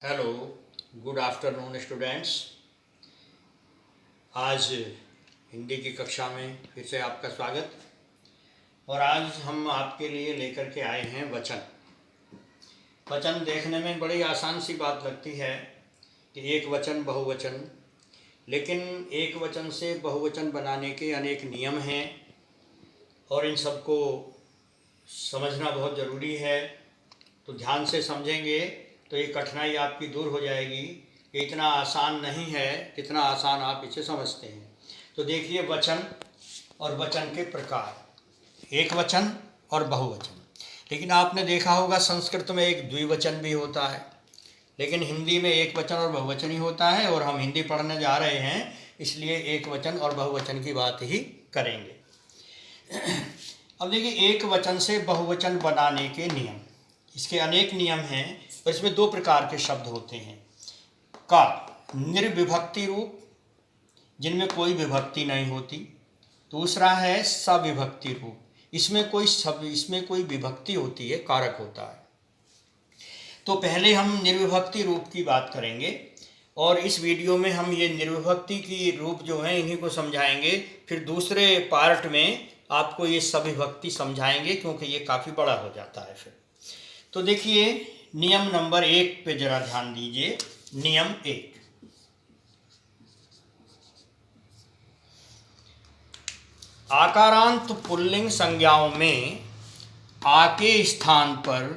Hello, good afternoon students. आज हिंदी की कक्षा में फिर से आपका स्वागत। और आज हम आपके लिए लेकर के आए हैं वचन। वचन देखने में बड़ी आसान सी बात लगती है कि एक वचन बहुवचन, लेकिन एक वचन से बहुवचन बनाने के अनेक नियम हैं और इन सबको समझना बहुत ज़रूरी है। तो ध्यान से समझेंगे तो ये कठिनाई आपकी दूर हो जाएगी। ये इतना आसान नहीं है जितना आसान आप इसे समझते हैं। तो देखिए, वचन और वचन के प्रकार, एक वचन और बहुवचन। लेकिन आपने देखा होगा संस्कृत में एक द्विवचन भी होता है, लेकिन हिंदी में एक वचन और बहुवचन ही होता है। और हम हिंदी पढ़ने जा रहे हैं, इसलिए एक वचन और बहुवचन की बात ही करेंगे। अब देखिए, एक वचन से बहुवचन बनाने के नियम, इसके अनेक नियम हैं और इसमें दो प्रकार के शब्द होते हैं। का निर्विभक्ति रूप, जिनमें कोई विभक्ति नहीं होती। दूसरा है सविभक्ति रूप, इसमें कोई विभक्ति होती है, कारक होता है। तो पहले हम निर्विभक्ति रूप की बात करेंगे और इस वीडियो में हम ये निर्विभक्ति की रूप जो हैं इन्हीं को समझाएंगे। फिर दूसरे पार्ट में आपको ये सविभक्ति समझाएंगे, क्योंकि ये काफ़ी बड़ा हो जाता है फिर। तो देखिए, नियम नंबर 1 पे जरा ध्यान दीजिए। नियम 1, आकारांत पुल्लिंग संज्ञाओं में आ के स्थान पर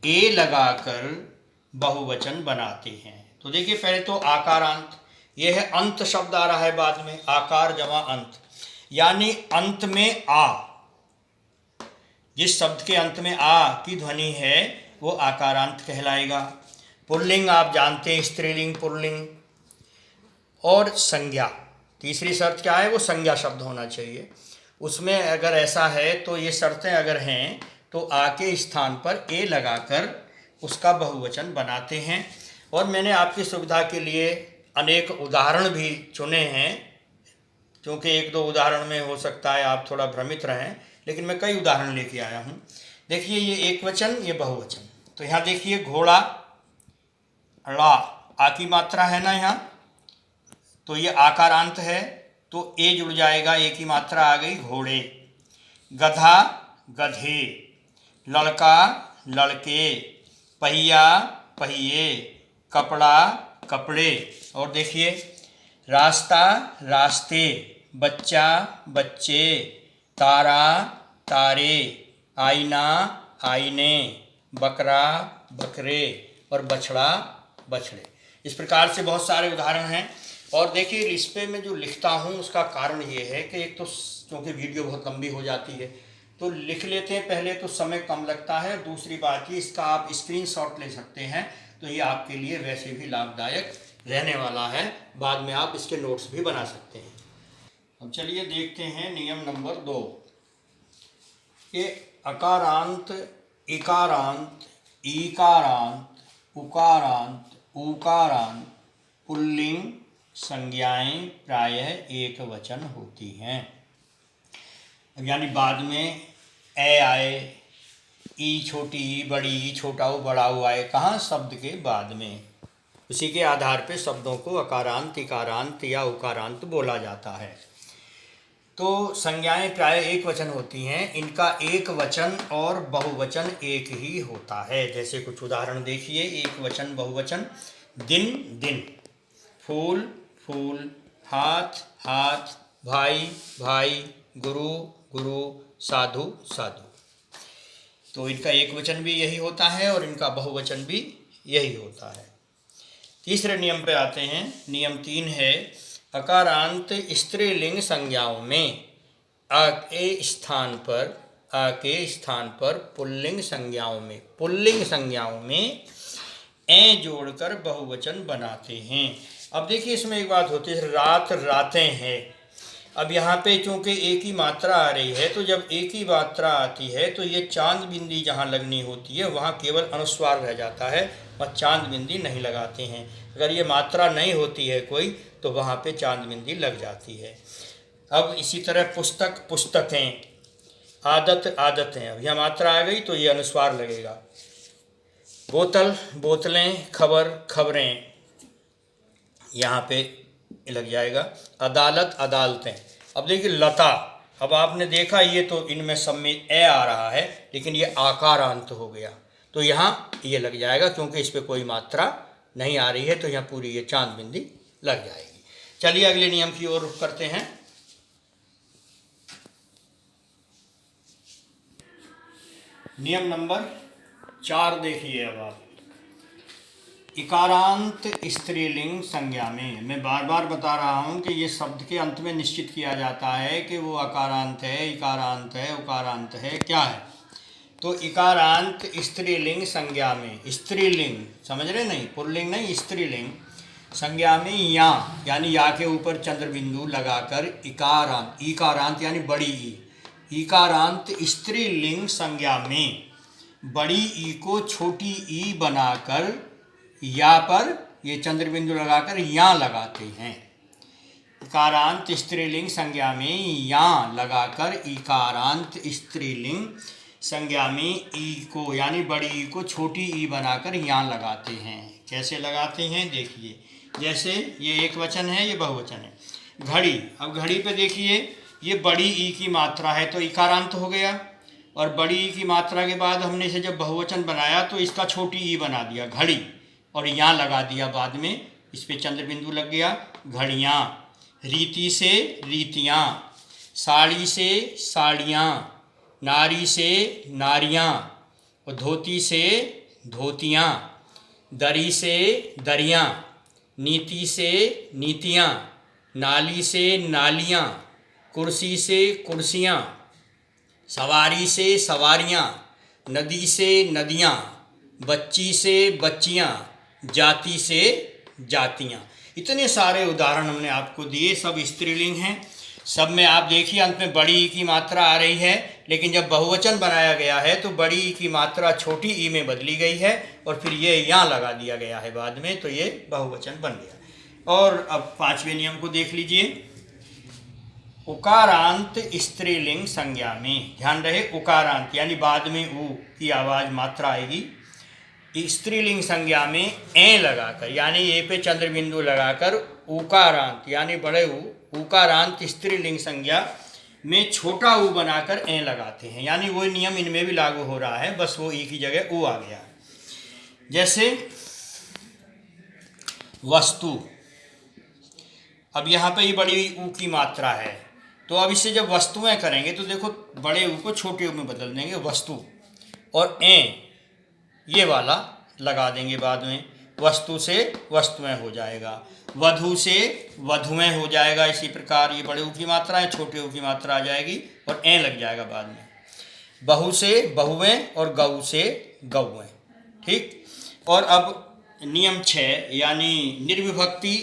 ए लगाकर बहुवचन बनाते हैं। तो देखिए, पहले तो आकारांत, यह है अंत शब्द आ रहा है बाद में, आकार जमा अंत, यानी अंत में आ, जिस शब्द के अंत में आ की ध्वनि है वो आकारांत कहलाएगा। पुल्लिंग आप जानते हैं, स्त्रीलिंग पुल्लिंग। और संज्ञा, तीसरी शर्त क्या है, वो संज्ञा शब्द होना चाहिए। उसमें अगर ऐसा है तो ये शर्तें अगर हैं तो आ के स्थान पर ए लगाकर उसका बहुवचन बनाते हैं। और मैंने आपकी सुविधा के लिए अनेक उदाहरण भी चुने हैं, क्योंकि एक दो उदाहरण में हो सकता है आप थोड़ा भ्रमित रहें, लेकिन मैं कई उदाहरण लेके आया हूँ। देखिए, ये एक वचन, ये बहुवचन। तो यहाँ देखिए, घोड़ा, ड़ा, आ की मात्रा है ना यहाँ, तो ये आकारांत है, तो ए जुड़ जाएगा, ए की मात्रा आ गई, घोड़े। गधा, गधे। लड़का, लड़के। पहिया, पहिए। कपड़ा, कपड़े। और देखिए, रास्ता, रास्ते। बच्चा, बच्चे। तारा, तारे। आईना, आईने। बकरा, बकरे। और बछड़ा, बछड़े। इस प्रकार से बहुत सारे उदाहरण हैं। और देखिए, इस पे मैं जो लिखता हूँ उसका कारण ये है कि एक तो क्योंकि वीडियो बहुत लंबी हो जाती है तो लिख लेते हैं पहले, तो समय कम लगता है। दूसरी बात ये, इसका आप स्क्रीनशॉट ले सकते हैं, तो ये आपके लिए वैसे भी लाभदायक रहने वाला है। बाद में आप इसके नोट्स भी बना सकते हैं। अब चलिए देखते हैं नियम नंबर 2। ये अकारांत, इकारांत, ईकारांत, उकारांत, ऊकारांत पुल्लिंग संज्ञाएं प्रायः एक वचन होती हैं। यानी बाद में ए आए, ई छोटी ई बड़ी, ई छोटा ओ बड़ा ओ आए, कहाँ, शब्द के बाद में। उसी के आधार पे शब्दों को अकारांत, इकारांत या उकारांत बोला जाता है। तो संज्ञाएं प्रायः एक वचन होती हैं। इनका एक वचन और बहुवचन एक ही होता है। जैसे कुछ उदाहरण देखिए, एक वचन बहुवचन। दिन, दिन। फूल, फूल। हाथ, हाथ। भाई, भाई। गुरु, गुरु। साधु, साधु। तो इनका एक वचन भी यही होता है और इनका बहुवचन भी यही होता है। तीसरे नियम पे आते हैं। नियम 3 है, अकारांत स्त्रीलिंग संज्ञाओं में आ के स्थान पर पुल्लिंग संज्ञाओं में ए जोड़कर बहुवचन बनाते हैं। अब देखिए, इसमें एक बात होती है, रात, रातें हैं। अब यहाँ पे चूँकि एक ही मात्रा आ रही है, तो जब एक ही मात्रा आती है तो ये चांद बिंदी जहाँ लगनी होती है वहाँ केवल अनुस्वार रह जाता है और चांद बिंदी नहीं लगाते हैं। अगर ये मात्रा नहीं होती है कोई तो वहाँ पे चांद बिंदी लग जाती है। अब इसी तरह पुस्तक, पुस्तकें। आदत, आदतें। अब यह मात्रा आ गई तो ये अनुस्वार लगेगा। बोतल, बोतलें, खबर, खबरें, यहाँ पे लग जाएगा। अदालत, अदालतें। अब देखिए लता, अब आपने देखा ये तो इनमें सब में ए आ रहा है, लेकिन ये आकारांत हो गया, तो यहाँ ये लग जाएगा क्योंकि इस पर कोई मात्रा नहीं आ रही है, तो यहाँ पूरी ये चांद बिंदी लग जाएगी। चलिए अगले नियम की ओर रुख करते हैं। नियम नंबर 4 देखिए। अब आप इकारांत स्त्रीलिंग संज्ञा में, मैं बार बार बता रहा हूँ कि ये शब्द के अंत में निश्चित किया जाता है कि वो अकारांत है, इकारांत है, उकारांत है, क्या है। तो इकारांत स्त्रीलिंग संज्ञा में, स्त्रीलिंग समझ रहे नहीं, पुल्लिंग नहीं, स्त्रीलिंग संज्ञा में या, यानी या के ऊपर चंद्र बिंदु लगाकर इकारांत, इकारांत यानी बड़ी ई, इकारांत स्त्रीलिंग संज्ञा में बड़ी ई को छोटी ई बनाकर या पर ये चंद्र बिंदु लगाकर या लगाते हैं। इकारांत स्त्रीलिंग संज्ञा में या लगाकर इकारांत स्त्रीलिंग संज्ञा में ई को यानी बड़ी ई को छोटी ई बनाकर या लगाते हैं। कैसे लगाते हैं देखिए, जैसे ये एक वचन है, ये बहुवचन है। घड़ी, अब घड़ी पे देखिए ये बड़ी ई की मात्रा है तो इकारांत हो गया, और बड़ी ई की मात्रा के बाद हमने इसे जब बहुवचन बनाया तो इसका छोटी ई बना दिया घड़ी, और यहाँ लगा दिया बाद में, इस पे चंद्र बिंदु लग गया। घड़ियाँ, रीति से रीतियाँ, साड़ी से साड़ियाँ, नारी से नारियाँ, और धोती से धोतियाँ, दरी से दरियाँ, नीति से नीतियाँ, नाली से नालियाँ, कुर्सी से कुर्सियाँ, सवारी से सवारियाँ, नदी से नदियाँ, बच्ची से बच्चियाँ, जाति से जातियाँ। इतने सारे उदाहरण हमने आपको दिए, सब स्त्रीलिंग हैं। सब में आप देखिए अंत में बड़ी ई की मात्रा आ रही है, लेकिन जब बहुवचन बनाया गया है तो बड़ी ई की मात्रा छोटी ई में बदली गई है, और फिर ये यहाँ लगा दिया गया है बाद में, तो ये बहुवचन बन गया। और अब 5वें नियम को देख लीजिए। उकारांत स्त्रीलिंग संज्ञा में, ध्यान रहे उकारांत यानी बाद में ऊ की आवाज़ मात्रा आएगी। स्त्रीलिंग संज्ञा में ए लगाकर यानी ए पे चंद्र बिंदु लगाकर उकारांत यानी बड़े ऊ, उकारांत स्त्रीलिंग संज्ञा में छोटा ऊ बनाकर ए लगाते हैं, यानी वो नियम इनमें भी लागू हो रहा है, बस वो ई की जगह ऊ आ गया। जैसे वस्तु, अब यहाँ पे ही बड़ी ऊ की मात्रा है, तो अब इससे जब वस्तुएं करेंगे तो देखो बड़े ऊ को छोटे ऊ में बदल देंगे वस्तु, और ए ये वाला लगा देंगे बाद में, वस्तु से वस्तुएं हो जाएगा, वधु से वधुएं हो जाएगा। इसी प्रकार ये बड़े ऊ की मात्रा है, छोटे ऊ की मात्रा आ जाएगी और ए लग जाएगा बाद में। बहु से बहुएं और गऊ से गऊएं, ठीक। और अब नियम 6 यानी निर्विभक्ति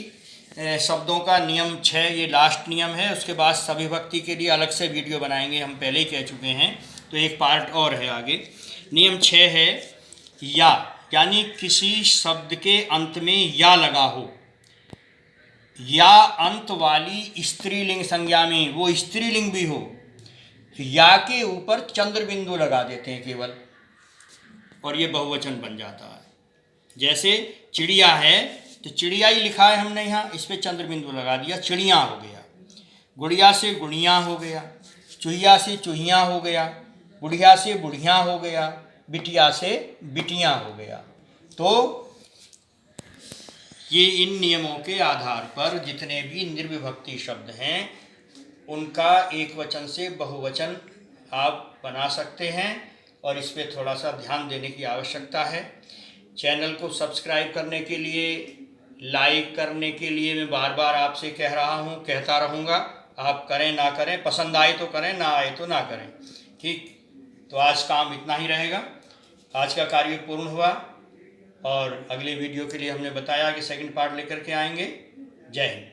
शब्दों का नियम 6 ये लास्ट नियम है। उसके बाद सविभक्ति के लिए अलग से वीडियो बनाएंगे, हम पहले ही कह चुके हैं, तो एक पार्ट और है आगे। नियम 6 है या, यानी किसी शब्द के अंत में या लगा हो, या अंत वाली स्त्रीलिंग संज्ञा में, वो स्त्रीलिंग भी हो, या के ऊपर चंद्र बिंदु लगा देते हैं केवल, और ये बहुवचन बन जाता है। जैसे चिड़िया है तो चिड़िया ही लिखा है हमने यहाँ, इस पर चंद्र बिंदु लगा दिया, चिड़िया हो गया। गुड़िया से गुड़िया हो गया, चूहिया से चूहिया हो गया, बुढ़िया से बुढ़िया हो गया, बिटिया से बिटियाँ हो गया। तो ये इन नियमों के आधार पर जितने भी निर्विभक्ति शब्द हैं उनका एक वचन से बहुवचन आप बना सकते हैं, और इस पर थोड़ा सा ध्यान देने की आवश्यकता है। चैनल को सब्सक्राइब करने के लिए, लाइक करने के लिए मैं बार बार आपसे कह रहा हूँ, कहता रहूँगा। आप करें ना करें, पसंद आए तो करें, ना आए तो ना करें, ठीक। तो आज काम इतना ही रहेगा। आज का कार्य पूर्ण हुआ, और अगले वीडियो के लिए हमने बताया कि सेकंड पार्ट लेकर के आएंगे। जय हिंद।